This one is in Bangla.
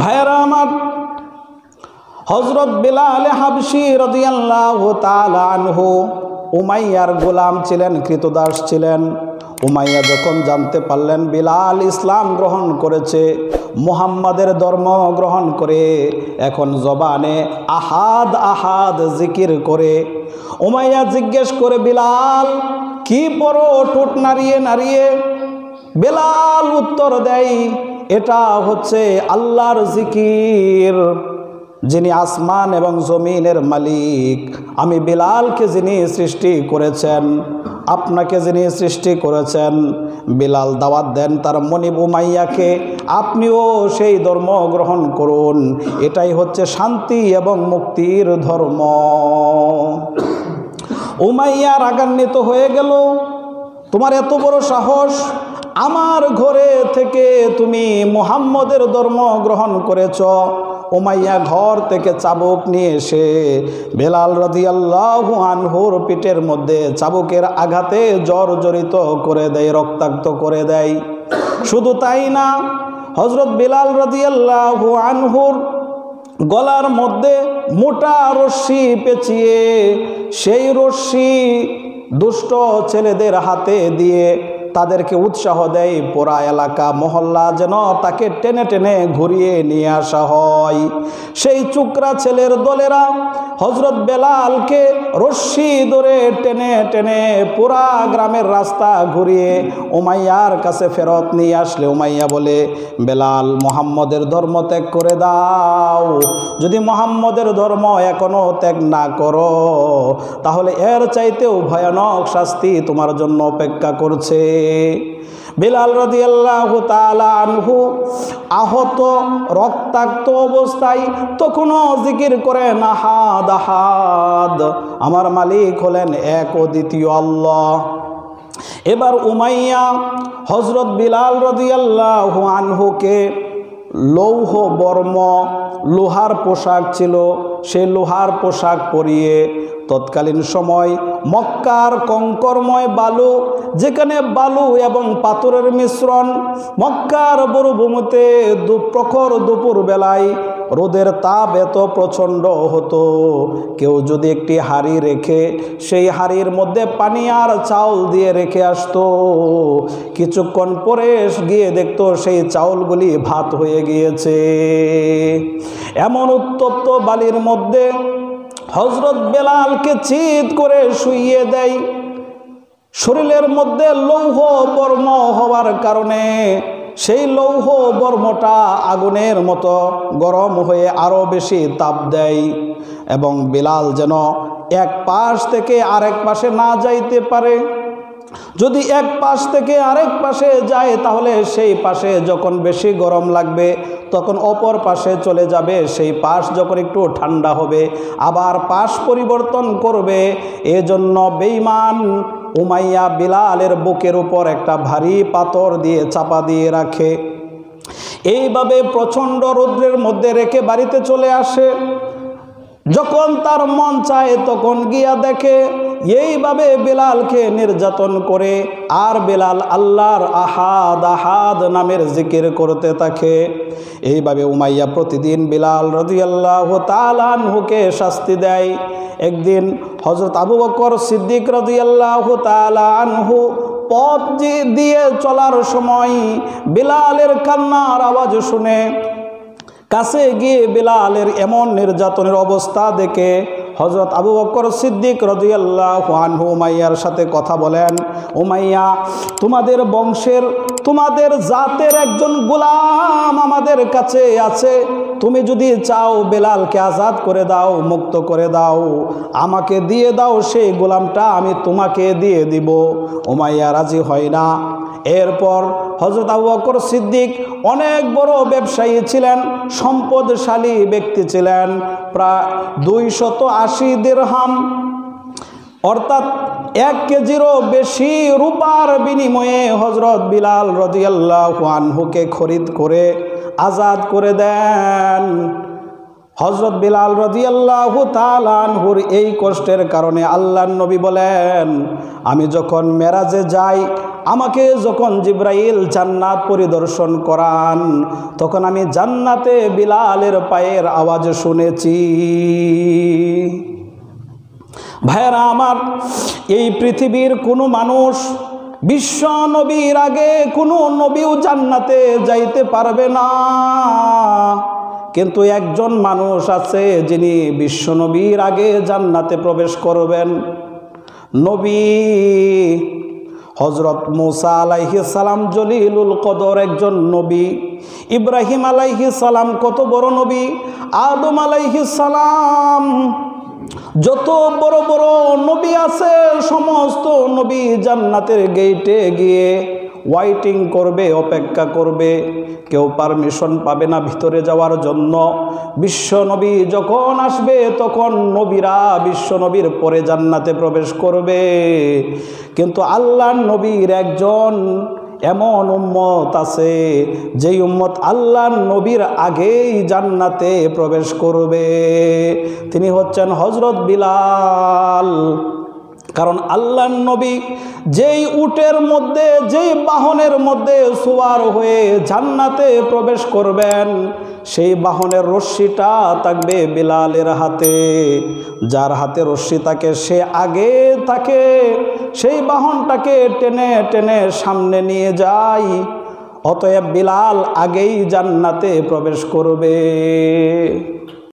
ভাইয়েরা আমার, হযরত বিলাল হাবশী রাদিয়াল্লাহু তাআলা আনহু উমাইয়ার গোলাম ছিলেন, কৃতদাস ছিলেন। উমাইয়া যখন জানতে পারলেন বিলাল ইসলাম গ্রহণ করেছে, মুহাম্মাদের ধর্ম গ্রহণ করে এখন জবানে আহাদ আহাদ জিকির করে, উমাইয়া জিজ্ঞেস করে, বিলাল কি পড়ো ঠোঁট নাড়িয়ে নাড়িয়ে? বিলাল উত্তর দেয়, এটা হচ্ছে আল্লাহর জিকির, যিনি আসমান এবং জমিনের মালিক, আমি বিলালকে যিনি সৃষ্টি করেছেন, আপনাকে যিনি সৃষ্টি করেছেন। বিলাল দাওয়াত দেন তার মনিব উমাইয়াকে, আপনিও সেই ধর্ম গ্রহণ করুন, এটাই হচ্ছে শান্তি এবং মুক্তির ধর্ম। উমাইয়া রাগান্বিত হয়ে গেল, তোমার এত বড় সাহস, আমার ঘরে থেকে তুমি মুহাম্মদের ধর্ম গ্রহণ করেছ। উমাইয়া ঘর থেকে চাবুক নিয়ে এসে বেলাল রাদিয়াল্লাহু আনহুর পিঠের মধ্যে চাবুকের আঘাতে জর্জরিত করে দেয়, রক্তাক্ত করে দেয়। শুধু তাই না, হযরত বেলাল রাদিয়াল্লাহু আনহুর গলার মধ্যে মোটা রশ্মি পেঁচিয়ে সেই রশ্মি দুষ্ট ছেলেদের হাতে দিয়ে তাদেরকে উৎসাহ দেয়, পুরা এলাকা মহল্লা যেন তাকে টেনে টেনে ঘুরিয়ে নিয়ে আসা হয়। সেই চুকরা ছেলের দলেরা হযরত বেলালকে রশ্মি ধরে টেনে টেনে পুরা গ্রামের রাস্তা ঘুরিয়ে উমাইয়ার কাছে ফেরত নিয়ে আসলে উমাইয়া বলে, বেলাল মুহাম্মদের ধর্ম ত্যাগ করে দাও, যদি মুহাম্মদের ধর্ম এখনো ত্যাগ না করো তাহলে এর চাইতেও ভয়ানক শাস্তি তোমার জন্য অপেক্ষা করছে। বিলাল রাদিয়াল্লাহু তাআলা আনহু আহত রক্তাক্ত অবস্থায় তখনও জিকির করেন, আহাদ আহাদ, আমার মালিক হলেন এক ও দ্বিতীয় আল্লাহ। এবার উমাইয়া হযরত বিলাল রাদিয়াল্লাহু আনহুকে লৌহ বর্ম, লোহার পোশাক ছিল, সে লোহার পোশাক পরিয়ে তৎকালীন সময় মক্কার কঙ্করময় বালু, যেখানে বালু এবং পাথরের মিশ্রণ, মক্কার মরুভূমিতে প্রখর দুপুর বেলায় রোদের তাপ এত প্রচণ্ড হতো, কেউ যদি একটি হাঁড়ি রেখে সেই হাঁড়ির মধ্যে পানি আর চাউল দিয়ে রেখে আসতো, কিছুক্ষণ পরে গিয়ে দেখতো সেই চাউলগুলি ভাত হয়ে গিয়েছে। এমন উত্তপ্ত বালির মধ্যে হযরত বেলালকে চিৎ করে শুইয়ে দেয়। শরীরের মধ্যে লৌহ বর্ম হওয়ার কারণে সেই লৌহ বর্মটা আগুনের মতো গরম হয়ে আরো বেশি তাপ দেয়, এবং বেলাল যেন এক পাশ থেকে আরেক পাশে না যাইতে পারে। যদি এক পাশ থেকে আরেক পাশে যায় তাহলে সেই পাশে যখন বেশি গরম লাগবে তখন অপর পাশে চলে যাবে, সেই পাশ যখন একটু ঠান্ডা হবে আবার পাশ পরিবর্তন করবে। এজন্য বেঈমান উমাইয়া বিলালের বুকের উপর একটা ভারী পাথর দিয়ে চাপা দিয়ে রাখে। এইভাবে প্রচণ্ড রৌদ্রের মধ্যে রেখে বাড়িতে চলে আসে। যখন তার মন চায় তখন গিয়া দেখে এইভাবে বেলালকে নির্যাতন করে, আর বেলাল আল্লাহর আহাদ আহাদ নামের জিকির করতে থাকে। এইভাবে উমাইয়া প্রতিদিন বেলাল রাদিয়াল্লাহু তাআলা আনহুকে শাস্তি দেয়। একদিন হযরত আবু বকর সিদ্দিক রাদিয়াল্লাহু তাআলা আনহু পথ দিয়ে চলার সময় বেলালের কান্নার আওয়াজ শুনে কাছে গিয়ে বেলালের এমন নির্যাতনের অবস্থা দেখে হযরত আবু বকর সিদ্দিক রাদিয়াল্লাহু আনহু উমাইয়ার সাথে কথা বলেন, উমাইয়া, তোমাদের বংশের, তোমাদের জাতের একজন গোলাম আমাদের কাছে আছে, তুমি যদি চাও বেলালকে আজাদ করে দাও, মুক্ত করে দাও, আমাকে দিয়ে দাও, সেই গোলামটা আমি তোমাকে দিয়ে দিব। উমাইয়া রাজি হয় না। এরপর হযরত আবু বকর সিদ্দিক অনেক বড় ব্যবসায়ী ছিলেন, সম্পদশালী ব্যক্তি ছিলেন। প্রায় 280 দিরহাম অর্থাৎ 1 কেজিরও বেশি রূপার বিনিময়ে হযরত বিলাল রাদিয়াল্লাহু আনহুকে খরিদ করে আজাদ করে দেন। হযরত বিলাল রাদিয়াল্লাহু তাআলা আনহুর এই কষ্টের কারণে আল্লাহর নবী বলেন, আমি যখন মেরাজে যাই, আমাকে যখন জিবরাইল জান্নাত পরিদর্শন করান, তখন আমি জান্নাতে বিলালের পায়ের আওয়াজ শুনেছি। ভাইরা আমার, এই পৃথিবীর কোনো মানুষ বিশ্ব নবীর আগে কোনো নবীও জান্নাতে যাইতে পারবে না, কিন্তু একজন মানুষ আছে যিনি বিশ্ব নবীর আগে জান্নাতে প্রবেশ করবেন। নবী হযরত মুসা আলাইহিস সালাম জলিলুল কদর একজন নবী, ইব্রাহিম আলাইহিস সালাম কত বড় নবী, আদম আলাইহিস সালাম, যত বড় বড় নবী আছে সমস্ত নবী জান্নাতের গেটে গিয়ে ওয়াইটিং করবে, অপেক্ষা করবে, কেউ পারমিশন পাবে না ভিতরে যাওয়ার জন্য। বিশ্ব নবী যখন আসবে তখন নবীরা বিশ্ব নবীর পরে জান্নাতে প্রবেশ করবে, কিন্তু আল্লাহর নবীর একজন এমন উম্মত আছে যেই উম্মত আল্লাহর নবীর আগেই জান্নাতে প্রবেশ করবে, তিনি হচ্ছেন হযরত বিলাল। কারণ আল্লাহর নবী যেই উটের মধ্যে, যেই বাহনের মধ্যে সওয়ার হয়ে জান্নাতে প্রবেশ করবেন, সেই বাহনের রশ্মিটা থাকবে বিলালের হাতে। যার হাতে রশ্মি থাকে সে আগে থাকে, সেই বাহনটাকে টেনে টেনে সামনে নিয়ে যায়। অতএব বিলাল আগেই জান্নাতে প্রবেশ করবে।